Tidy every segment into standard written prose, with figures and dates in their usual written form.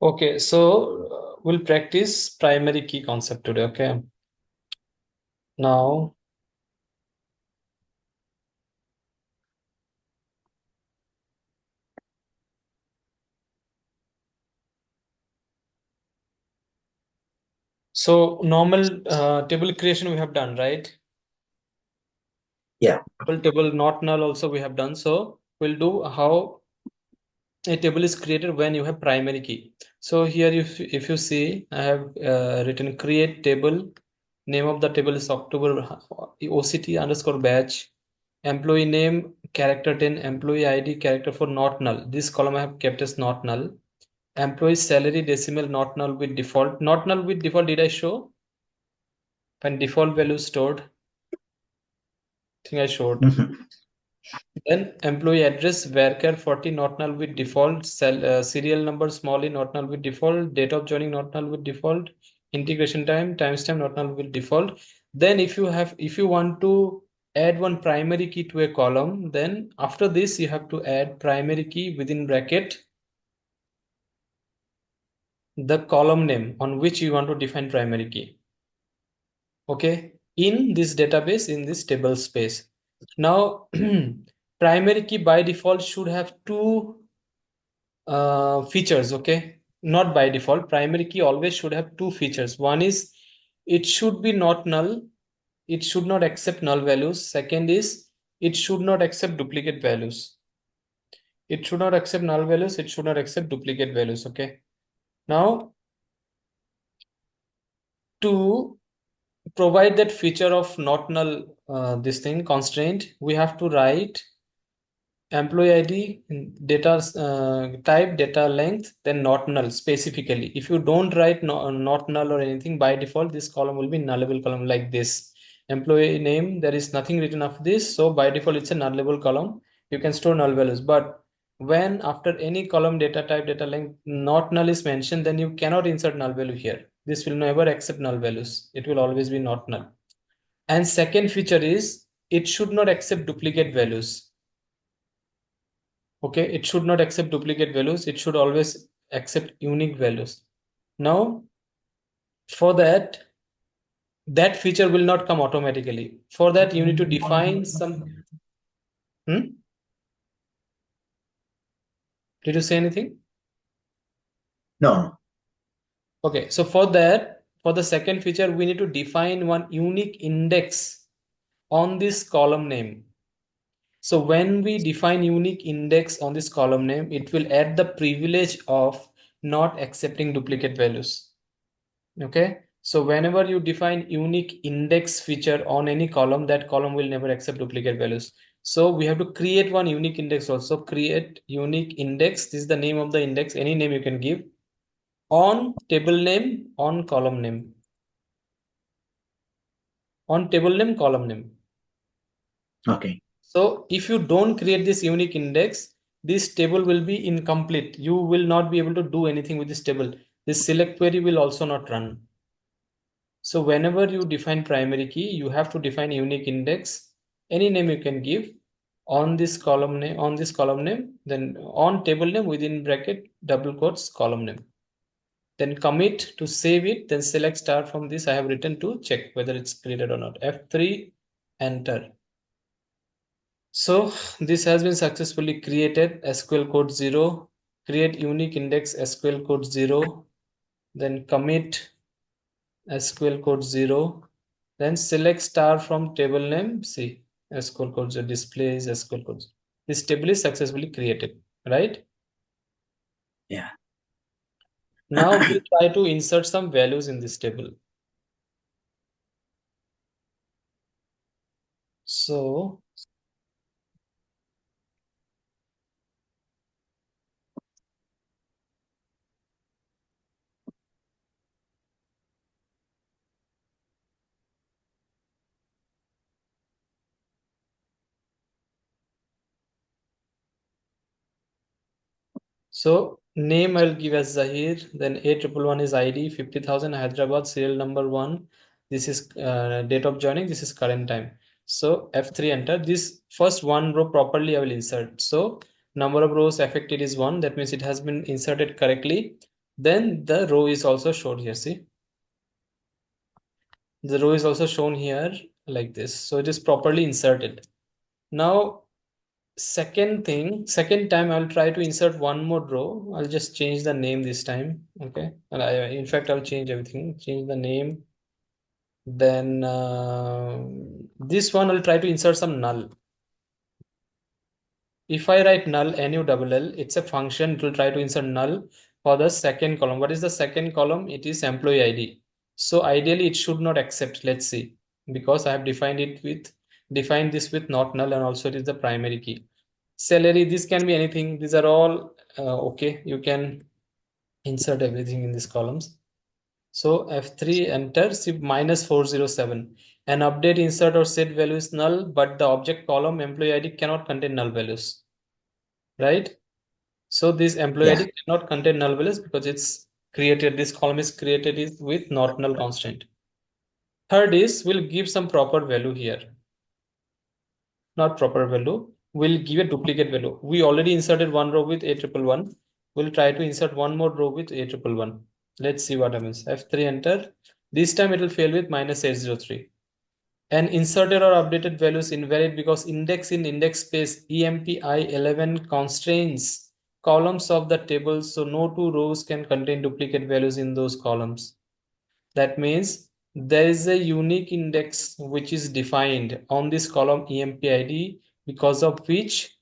Okay, so we'll practice primary key concept today. Okay. Now, so normal table creation we have done, right? Yeah. Table not null also we have done. So we'll do how a table is created when you have primary key. So here, if you see, I have written create table. Name of the table is October OCT underscore batch. Employee name character 10. Employee ID character for not null. This column I have kept as not null. Employee salary decimal not null with default. Not null with default. Did I show? When default value stored. I think I showed. Mhm. Then employee address varchar 40 not null with default, serial number small e not null with default, date of joining not null with default, integration time, timestamp not null with default. Then if you want to add one primary key to a column, then after this you have to add primary key within bracket the column name on which you want to define primary key. Okay, in this database, in this table space. Now primary key by default should have two features. Okay, not by default. Primary key always should have two features. One is it should be not null, it should not accept null values. Second is it should not accept duplicate values. It should not accept null values, it should not accept duplicate values. Okay, now to provide that feature of not null, this thing constraint, we have to write employee ID, data type, data length, then not null specifically. If you don't write not null or anything, by default this column will be nullable column like this. Employee name, there is nothing written of this, so by default it's a nullable column. You can store null values, but when after any column data type, data length, not null is mentioned, then you cannot insert null value here. This will never accept null values. It will always be not null. And second feature is it should not accept duplicate values. Okay, it should not accept duplicate values. It should always accept unique values. Now, for that feature will not come automatically. For that, you need to define some. Hmm? Did you say anything? No. Okay, so for that, for the second feature, we need to define one unique index on this column name. So when we define unique index on this column name, it will add the privilege of not accepting duplicate values. Okay, so whenever you define unique index feature on any column, that column will never accept duplicate values. So we have to create one unique index also. Create unique index. This is the name of the index. Any name you can give on table name, on column name, on table name, column name. Okay. So if you don't create this unique index, this table will be incomplete. You will not be able to do anything with this table. This select query will also not run. So whenever you define primary key, you have to define unique index, any name you can give on this column name, then on table name within bracket, double quotes, column name. Then commit to save it, then select star from this. I have written to check whether it's created or not. F3, enter. So this has been successfully created. SQL code 0, create unique index SQL code 0, then commit SQL code 0, then select star from table name. See, SQL code 0 displays SQL code. This table is successfully created, right? Yeah. Now we try to insert some values in this table. So So name I'll give as Zahir, then 8111 is ID, 50,000 Hyderabad, serial number 1. This is date of joining, this is current time. So F3, enter. This first one row properly I will insert. So number of rows affected is 1, that means it has been inserted correctly. Then the row is also shown here. See, the row is also shown here like this. So it is properly inserted. Now, second time I'll try to insert one more row. I'll just change the name this time. Okay. And in fact, I'll change everything, change the name. Then this one I'll try to insert some null. If I write null null, it's a function. It will try to insert null for the second column. What is the second column? It is employee ID. So ideally it should not accept. Let's see, because I have defined this with not null, and also it is the primary key. Salary, this can be anything. These are all okay. You can insert everything in these columns. So F3 enter, see -407. An update, insert or set value is null, but the object column employee ID cannot contain null values, right? So this employee Yeah. ID cannot contain null values because it's created, this column is created is with not null constraint. Third is we'll give some proper value here. Not proper value, we'll give a duplicate value. We already inserted one row with A111. We'll try to insert one more row with A111. Let's see what happens. F3 enter. This time it will fail with -803. And inserted or updated value is invalid because index in index space EMPI11 constrains columns of the table, so no two rows can contain duplicate values in those columns. That means there is a unique index which is defined on this column EMPID, because of which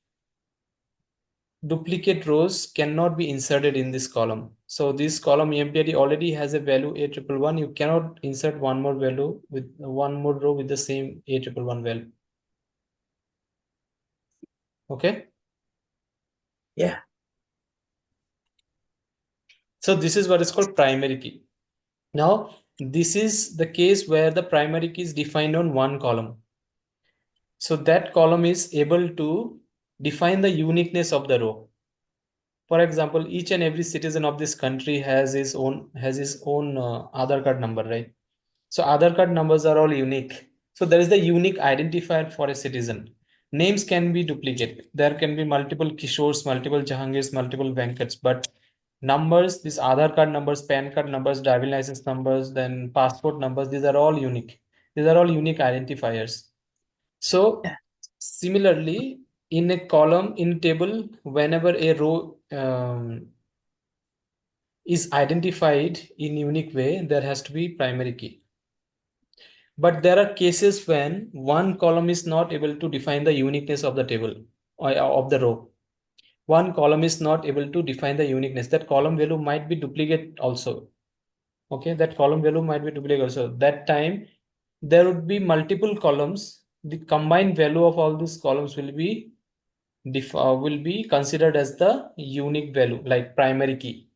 duplicate rows cannot be inserted in this column. So this column EMPID already has a value A111. You cannot insert one more value with one more row with the same A111 value. Okay. Yeah. So this is what is called primary key. Now, this is the case where the primary key is defined on one column. So that column is able to define the uniqueness of the row. For example, each and every citizen of this country has his own Aadhaar card number, right? So Aadhaar card numbers are all unique. So there is the unique identifier for a citizen. Names can be duplicate. There can be multiple Kishores, multiple Jahangirs, multiple Venkats, but numbers, these Aadhaar card numbers, PAN card numbers, driving license numbers, then passport numbers, these are all unique. These are all unique identifiers. So Yeah. similarly, in a column, in table, whenever a row is identified in unique way, there has to be primary key. But there are cases when one column is not able to define the uniqueness of the table or of the row. One column is not able to define the uniqueness. That column value might be duplicate also. Okay, that column value might be duplicate also. That time there would be multiple columns. The combined value of all these columns will be considered as the unique value, like primary key.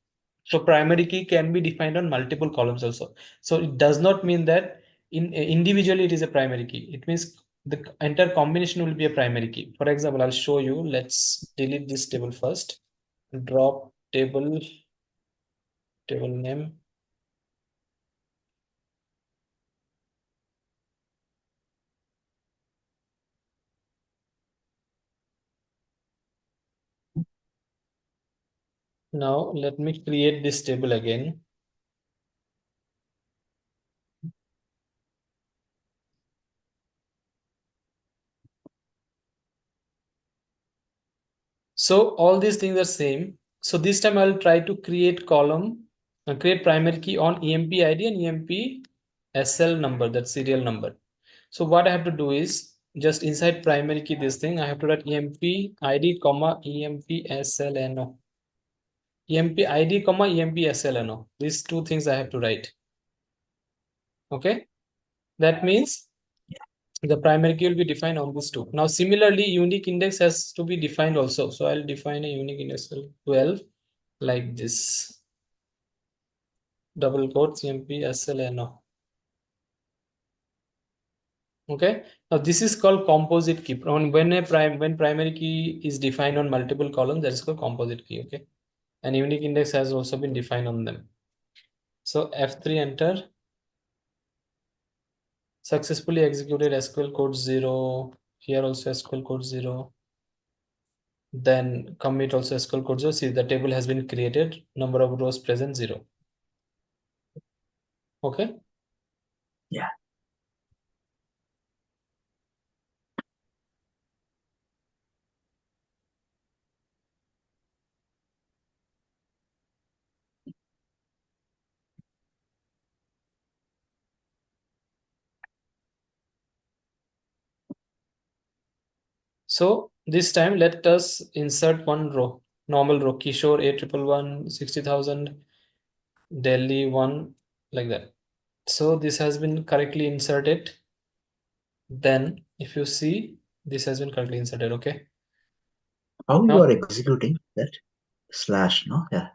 So primary key can be defined on multiple columns also. So it does not mean that individually it is a primary key. It means the entire combination will be a primary key. For example, I'll show you. Let's delete this table first. Drop table name. Now let me create this table again. So all these things are same. So this time I'll try to create column, create primary key on EMP ID and EMP SL number, that serial number. So what I have to do is just inside primary key this thing, I have to write EMP ID comma EMP SLNO. EMP ID comma EMP SLNO. These two things I have to write. Okay. That means the primary key will be defined on this two. Now similarly, unique index has to be defined also. So I'll define a unique index 12 like this. Double quotes EMP SLNO. Okay. Now this is called composite key. When primary key is defined on multiple columns, that is called composite key. Okay. And unique index has also been defined on them. So F3 enter. Successfully executed SQL code 0. Here also SQL code 0. Then commit also SQL code 0. See, the table has been created. Number of rows present 0. Okay. Yeah. So this time let us insert one row, normal row, Kishore 8111 60,000, Delhi 1, like that. So this has been correctly inserted. Then if you see, this has been correctly inserted. Okay. How you Now are executing that slash, no? Yeah.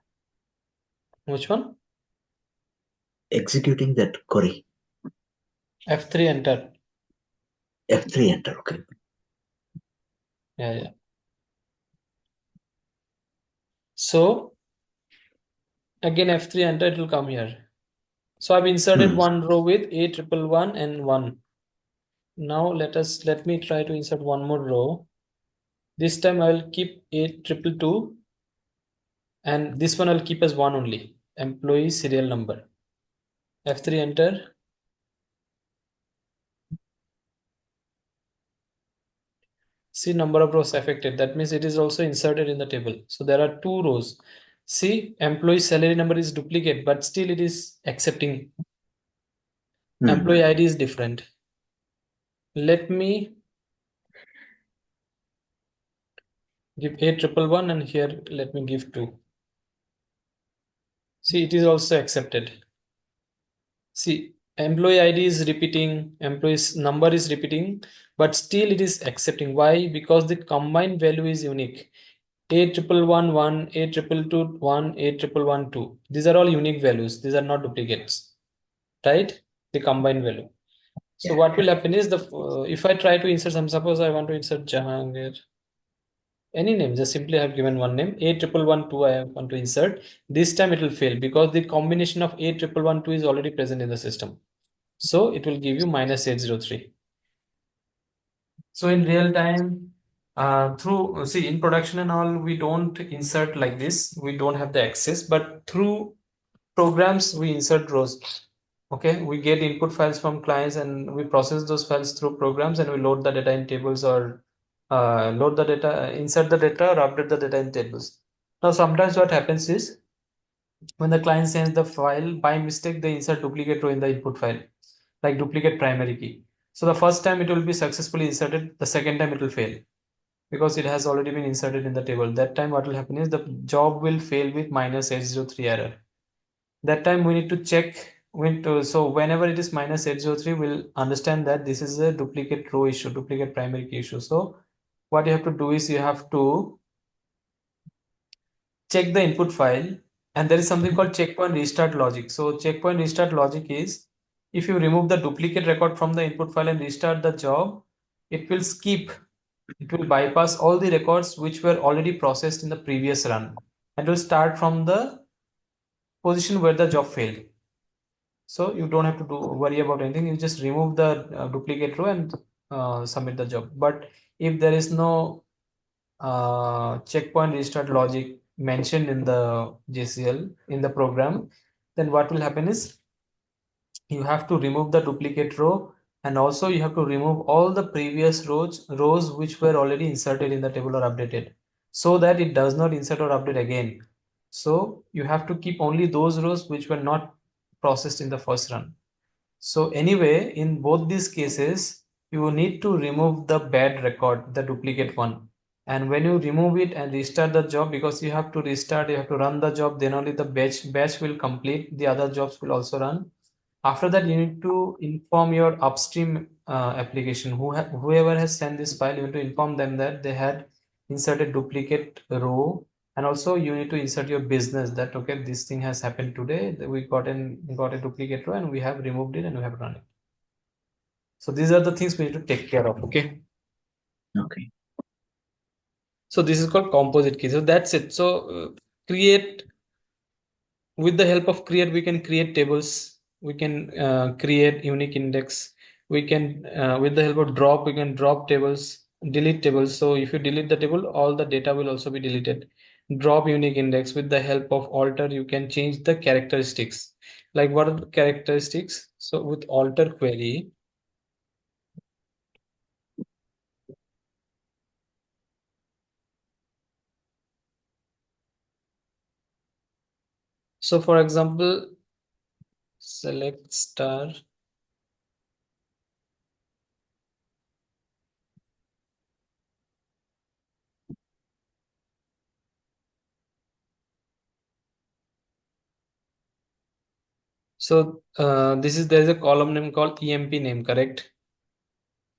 which one? Executing that query. F3 enter. F3 enter. Okay. Yeah. So again F3 enter, it will come here. So I've inserted Hmm. one row with 8111 and 1. Now let me try to insert one more row. This time I will keep 8222 and this one I'll keep as 1 only. Employee serial number. F3 enter. See number of rows affected. That means it is also inserted in the table. So there are 2 rows. See employee salary number is duplicate, but still it is accepting. Hmm. Employee ID is different. Let me give 8111 and here let me give 2. See it is also accepted. See employee ID is repeating, employee's number is repeating, but still it is accepting. Why? Because the combined value is unique. 8111, 8221, 8112. These are all unique values. These are not duplicates, right? The combined value. So Yeah. what will happen is the if I try to insert some, suppose I want to insert Jahangir, any name, just simply I have given one name, 8112 I want to insert. This time it will fail because the combination of 8112 is already present in the system. So it will give you minus 803. So in real time, through see in production and all, we don't insert like this. We don't have the access, but through programs we insert rows. Okay, we get input files from clients and we process those files through programs and we load the data in tables or load the data, insert the data or update the data in tables. Now sometimes what happens is when the client sends the file, by mistake they insert duplicate row in the input file, like duplicate primary key. So the first time it will be successfully inserted, the second time it will fail because it has already been inserted in the table. That time what will happen is the job will fail with minus 803 error. That time we need to check so whenever it is minus 803, we'll understand that this is a duplicate row issue, duplicate primary key issue. So what you have to do is you have to check the input file, and there is something called checkpoint restart logic. So checkpoint restart logic is if you remove the duplicate record from the input file and restart the job, it will skip, it will bypass all the records which were already processed in the previous run and will start from the position where the job failed. So you don't have to worry about anything. You just remove the duplicate row and submit the job. But if there is no checkpoint restart logic mentioned in the JCL in the program, then what will happen is you have to remove the duplicate row and also you have to remove all the previous rows which were already inserted in the table or updated so that it does not insert or update again. So you have to keep only those rows which were not processed in the first run. So anyway, in both these cases, you need to remove the bad record, the duplicate one. And when you remove it and restart the job, because you have to restart, you have to run the job, then only the batch will complete, the other jobs will also run. After that, you need to inform your upstream application, whoever has sent this file, you need to inform them that they had inserted duplicate row, and also you need to insert your business that okay, this thing has happened today, we got a duplicate row and we have removed it and we have run it. So these are the things we need to take care of. Okay, Okay. so this is called composite key. So that's it. So create, with the help of create, we can create tables, we can create unique index, we can with the help of drop, we can drop tables, delete table. So if you delete the table, all the data will also be deleted. Drop unique index. With the help of alter, you can change the characteristics. Like what are the characteristics? So with alter query, so for example, select star. So there's a column name called EMP name, correct?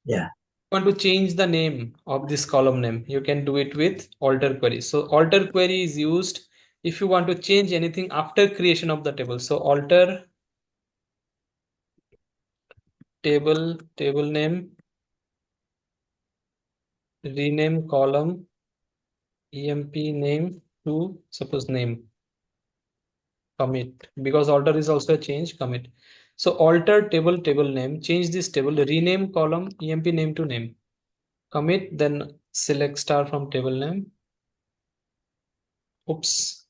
Yeah. Want to change the name of this column name, you can do it with alter query. So alter query is used if you want to change anything after creation of the table. So alter table name, rename column emp name to suppose name, commit, because alter is also a change, commit. So alter table name, change this table, rename column emp name to name, commit, then select star from table name. Oops,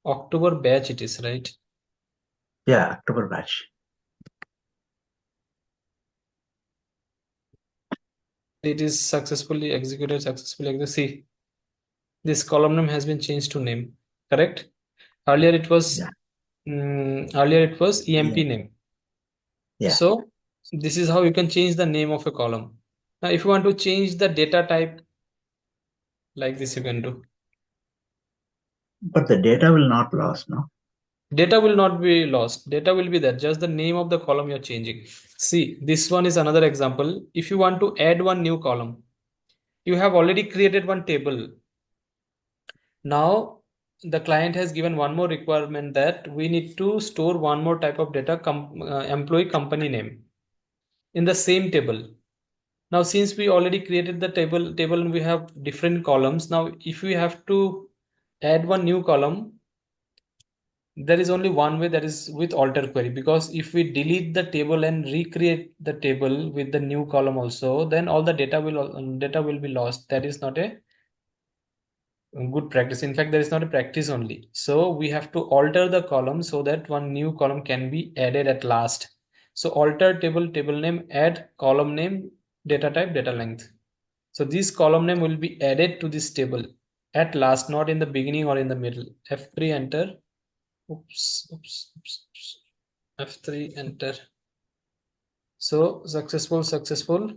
October batch it is, right? Yeah. October batch. It is successfully executed, see, this column name has been changed to name, correct? Earlier it Yeah. was earlier it was emp Yeah. name. Yeah. So this is how you can change the name of a column. Now if you want to change the data type, like this you can do. But the data will not lost, no? Data will not be lost, data will be there, just the name of the column you're changing. See, this one is another example. If you want to add one new column, you have already created one table. Now the client has given one more requirement, that we need to store one more type of data, employee company name, in the same table. Now since we already created the table and we have different columns, now if we have to add one new column, there is only one way, that is with alter query. Because if we delete the table and recreate the table with the new column also, then all the data will be lost. That is not a good practice. In fact, there is not a practice only. So we have to alter the column so that one new column can be added at last. So alter table name, add column name, data type, data length. So this column name will be added to this table at last, not in the beginning or in the middle. F3 enter. Oops. F3 enter. So successful.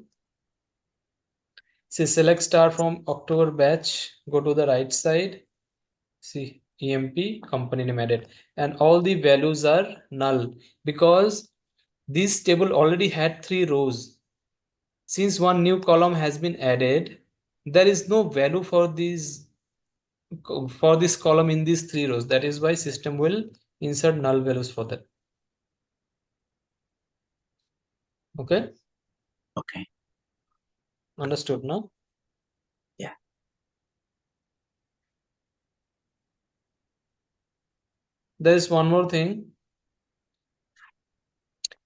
See, select star from October batch, go to the right side. See, EMP company name added, and all the values are null because this table already had 3 rows. Since one new column has been added, there is no value for this column in these 3 rows. That is why system will insert null values for that. Okay, Okay. understood now? Yeah. There is one more thing.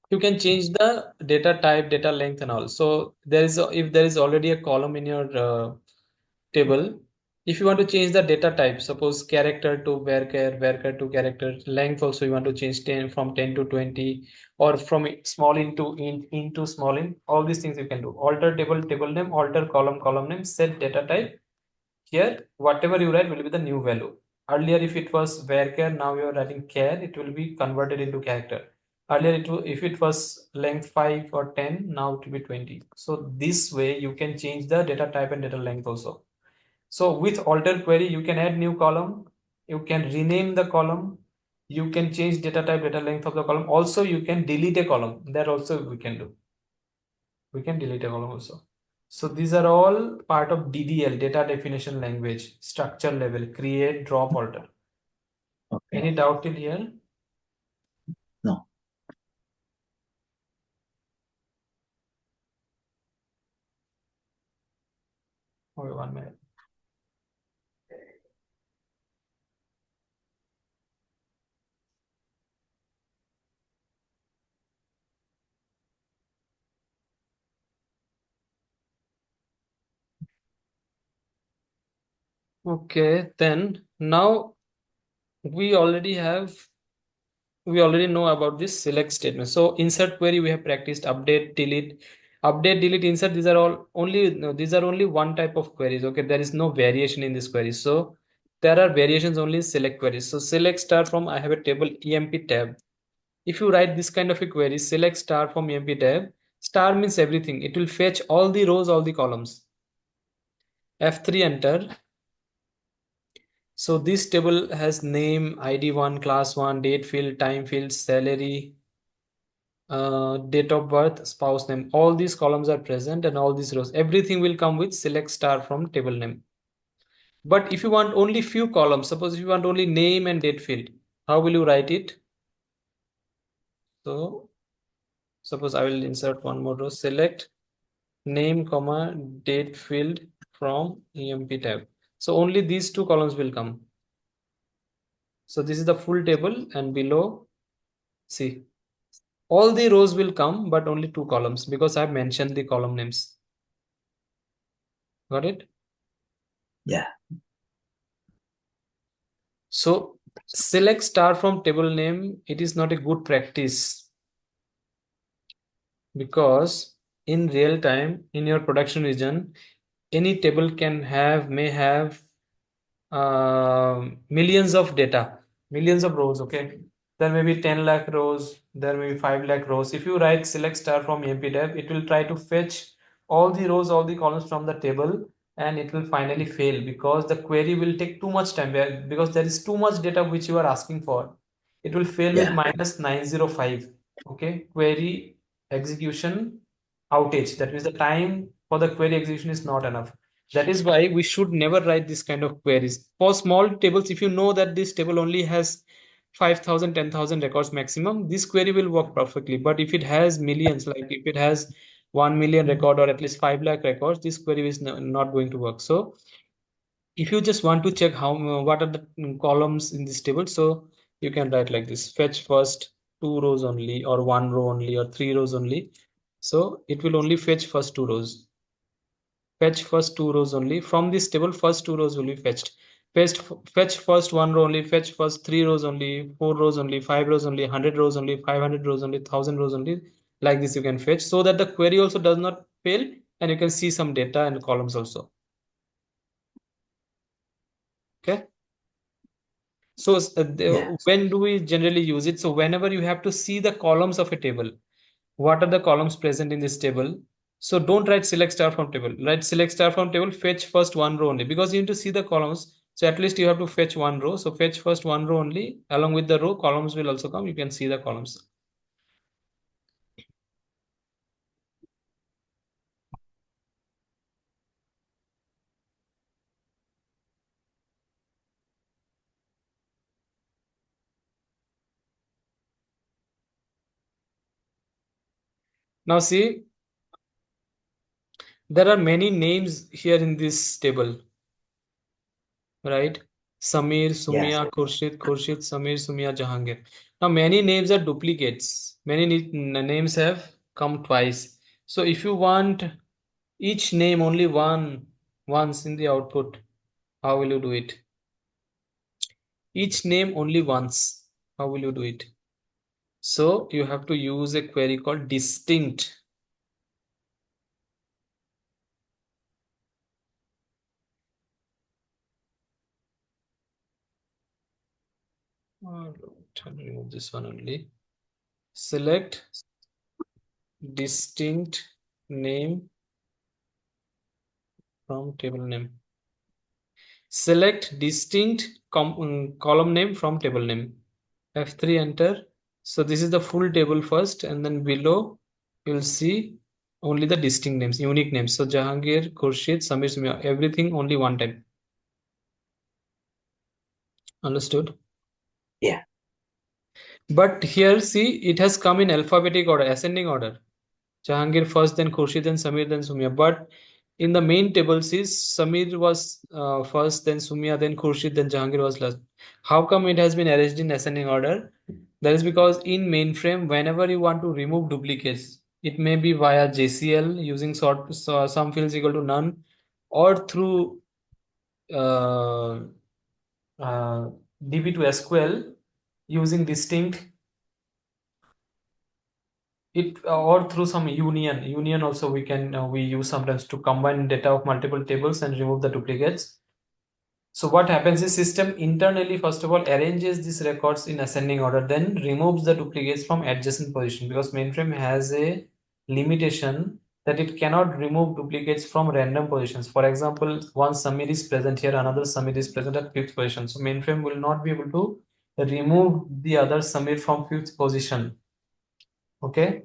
You can change the data type, data length, and all. So if there is already a column in your table, if you want to change the data type, suppose character to varchar to character, length also you want to change 10 from 10 to 20, or from small into into small in, all these things you can do. Alter table name, alter column name, set data type. Here whatever you write will be the new value. Earlier if it was varchar, now you are writing char, it will be converted into character. Earlier if it was length 5 or 10, now it will be 20. So this way you can change the data type and data length also. So with alter query, you can add new column, you can rename the column, you can change data type, data length of the column. Also, you can delete a column. That also we can do. We can delete a column also. So these are all part of DDL, data definition language, structure level, create, drop, alter. Okay. Any doubt till here? No. Okay, 1 minute. Okay, then now we already know about this select statement. So insert query we have practiced, update, delete, insert. These are all only no, these are only one type of queries. Okay, there is no variation in this query. So there are variations only in select queries. So select star from I have a table emp tab. If you write this kind of a query, select star from emp tab, star means everything. It will fetch all the rows, all the columns. F3 enter. So this table has name, ID1, class 1, date field, time field, salary, date of birth, spouse name. All these columns are present and all these rows. Everything will come with select star from table name. But if you want only few columns, suppose if you want only name and date field, how will you write it? So suppose I will insert one more row, select name, comma, date field from emp tab. So only these two columns will come. So this is the full table and below, see, all the rows will come, but only two columns because I've mentioned the column names. Got it? Yeah. So select star from table name. It is not a good practice because in real time in your production region, any table may have millions of data, millions of rows. Okay, there may be 10 lakh rows, there may be 5 lakh rows. If you write select star from emp tab, it will try to fetch all the rows, all the columns from the table, and it will finally fail because the query will take too much time because there is too much data which you are asking for. It will fail with Yeah. minus 905. Okay, query execution outage. That means the time for the query execution is not enough. That is why we should never write this kind of queries. For small tables, if you know that this table only has 5,000, 10,000 records maximum, this query will work perfectly. But if it has millions, like if it has 1 million record or at least 5 lakh records, this query is not going to work. So if you just want to check what are the columns in this table, so you can write like this: fetch first two rows only, or one row only, or three rows only. So it will only fetch first two rows. Fetch first two rows only. From this table, first two rows will be fetched. Fetch first one row only, fetch first three rows only, four rows only, five rows only, 100 rows only, 500 rows only, 1,000 rows only. Like this you can fetch so that the query also does not fail and you can see some data and columns also. Okay. So Yeah. when do we generally use it? So whenever you have to see the columns of a table, what are the columns present in this table? So don't write select star from table. Write select star from table, fetch first one row only because you need to see the columns. So at least you have to fetch one row. So fetch first one row only. Along with the row, columns will also come. You can see the columns. Now see, there are many names here in this table, right? Samir, Yeah. Sumia, Khurshid, Samir, Sumia, Jahangir. Now many names are duplicates. Many names have come twice. So if you want each name only once in the output, how will you do it? Each name only once. How will you do it? So you have to use a query called distinct. I'll remove this one only. Select distinct name from table name. Select distinct column name from table name. F3 enter. So this is the full table first, and then below you'll see only the distinct names, unique names. So Jahangir, Khurshid, Samir, Sumia, everything only one time. Understood? Yeah. But here see, it has come in alphabetic order, ascending order. Jahangir first, then Khurshid, then Samir, then Sumia. But in the main table, see, Samir was first, then Sumia, then Khurshid, then Jahangir was last. How come it has been arranged in ascending order? That is because in mainframe, whenever you want to remove duplicates, it may be via JCL using sort sum fields equal to none, or through DB2 SQL using distinct it or through some union also we can we use sometimes to combine data of multiple tables and remove the duplicates. So what happens is system internally first of all arranges these records in ascending order, then removes the duplicates from adjacent position, because mainframe has a limitation that it cannot remove duplicates from random positions. For example, one Samir is present here, another Samir is present at fifth position, so mainframe will not be able to remove the other Samir from fifth position. Okay.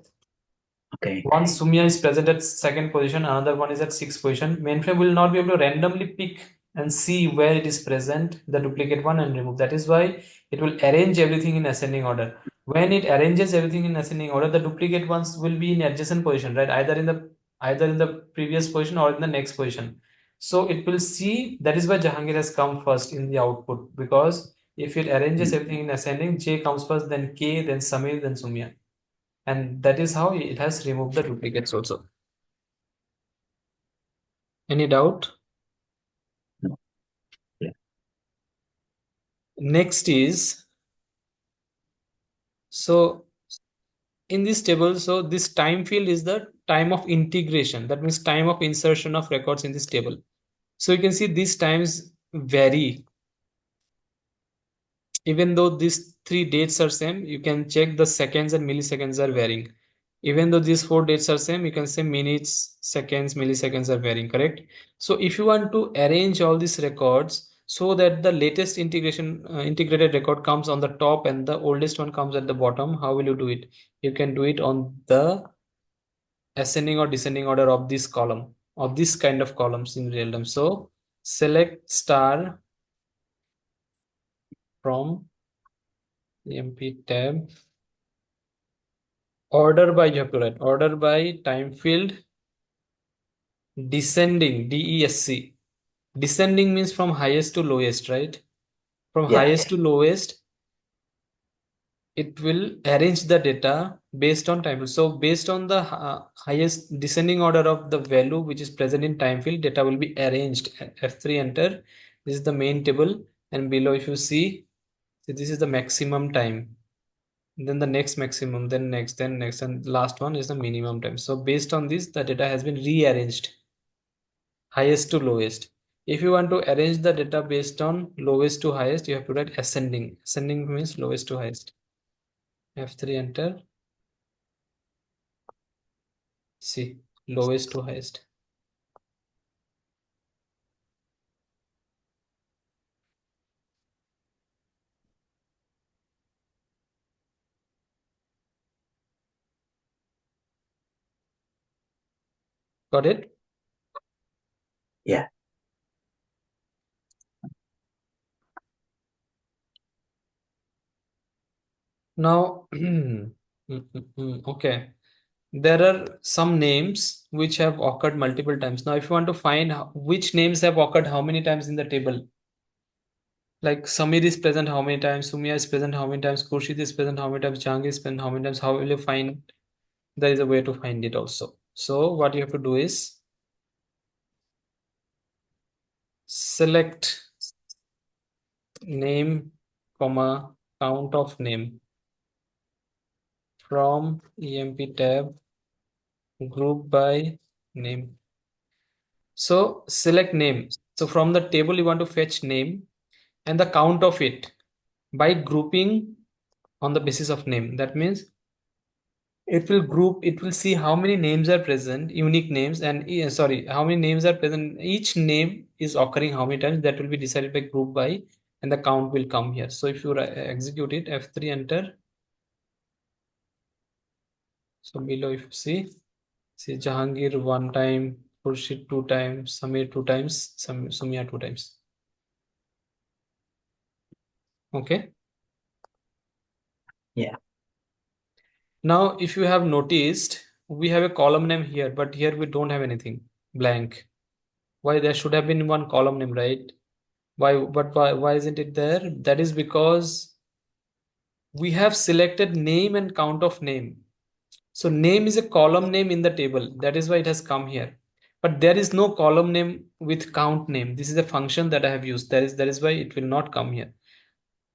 Okay. One Sumya is present at second position, another one is at sixth position. Mainframe will not be able to randomly pick and see where it is present, the duplicate one, and remove. That is why it will arrange everything in ascending order. When it arranges everything in ascending order, the duplicate ones will be in adjacent position, right? Either in the previous position or in the next position. So it will see, that is why Jahangir has come first in the output, because if it arranges everything in ascending, J comes first, then K, then Samir, then Sumya. And that is how it has removed the duplicates also. Any doubt? No. Yeah. Next is, so in this table, so this time field is the time of integration. That means time of insertion of records in this table. So you can see these times vary. Even though these three dates are same, you can check the seconds and milliseconds are varying. Even though these four dates are same, you can say minutes, seconds, milliseconds are varying, correct? So if you want to arrange all these records so that the latest integrated record comes on the top and the oldest one comes at the bottom, how will you do it? You can do it on the ascending or descending order of this column, of this kind of columns in real time. So select star from EMP tab. Order by, you have to write order by time field descending, DESC. Descending means from highest to lowest, right? From Yeah. highest to lowest, it will arrange the data based on time field. So based on the highest descending order of the value which is present in time field, data will be arranged. F3 enter. This is the main table, and below if you see, this is the maximum time. Then the next maximum, then next, and last one is the minimum time. So based on this, the data has been rearranged highest to lowest. If you want to arrange the data based on lowest to highest, you have to write ascending. Ascending means lowest to highest. F3 enter. See, lowest to highest. Got it? Yeah. Now, okay. There are some names which have occurred multiple times. Now, if you want to find which names have occurred how many times in the table, like Samir is present how many times, Sumya is present how many times, Khurshid is present how many times, Jahangir is present how many times, how will you find? There is a way to find it also. So what you have to do is select name, comma, count of name from EMP tab, group by name. So select name. So from the table you want to fetch name and the count of it by grouping on the basis of name. That means it will group, it will see how many names are present, unique names, and sorry, how many names are present. Each name is occurring how many times, that will be decided by group by, and the count will come here. So if you execute it, F3 enter. So below if you see Jahangir one time, Khurshid two times, Samir two times, Sumya two times. Okay. Yeah. Now, if you have noticed, we have a column name here, but here we don't have anything, blank. Why? There should have been one column name, right? Why isn't it there? That is because we have selected name and count of name. So name is a column name in the table. That is why it has come here. but there is no column name with count name. This is a function that I have used. That is why it will not come here.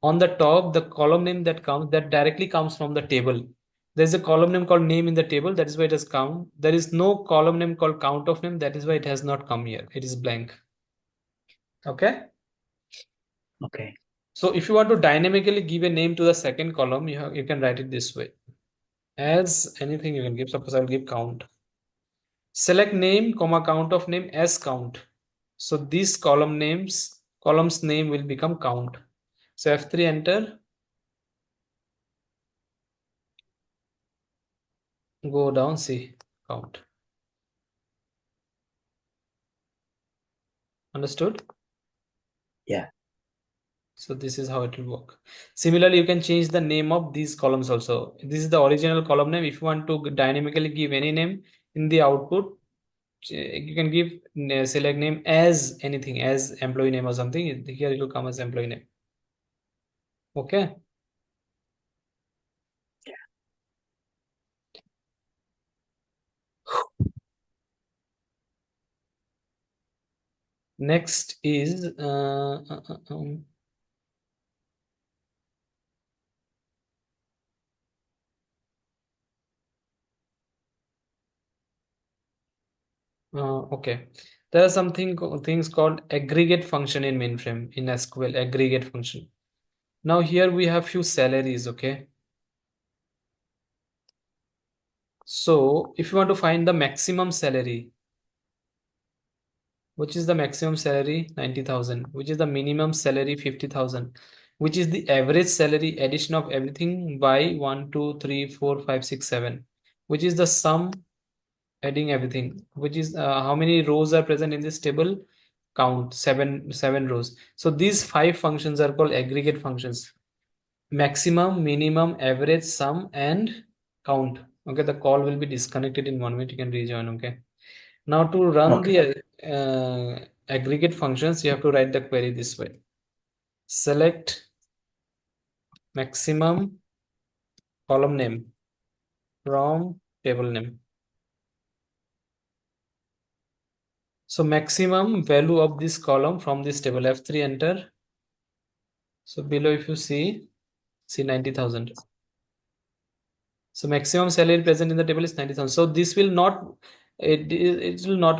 On the top, the column name that directly comes from the table. There's a column name called name in the table. That is why it has count. There is no column name called count of name. That is why it has not come here. It is blank. Okay. Okay. So if you want to dynamically give a name to the second column, you can write it this way. As anything you can give. Suppose I'll give count. Select name, comma count of name as count. So these column's name will become count. So F3 enter. Go down, see count. Understood? Yeah. So this is how it will work. Similarly, you can change the name of these columns also. This is the original column name. If you want to dynamically give any name in the output, you can give select name as anything, as employee name or something. Here it will come as employee name. Okay. Next is okay. There are things called aggregate function in mainframe in SQL aggregate function. Now here we have few salaries. Okay. So if you want to find the maximum salary, which is the maximum salary 90,000, which is the minimum salary 50,000, which is the average salary addition of everything by 1 2 3 4 5 6 7, which is the sum adding everything, which is how many rows are present in this table, count seven rows. So these five functions are called aggregate functions: maximum, minimum, average, sum, and count. Okay, the call will be disconnected in 1 minute. You can rejoin. Okay. Now to run the aggregate functions, you have to write the query this way. Select maximum column name from table name. So maximum value of this column from this table, F3 enter. So below if you see 90,000. So maximum salary present in the table is 90,000. So this will not, it will not only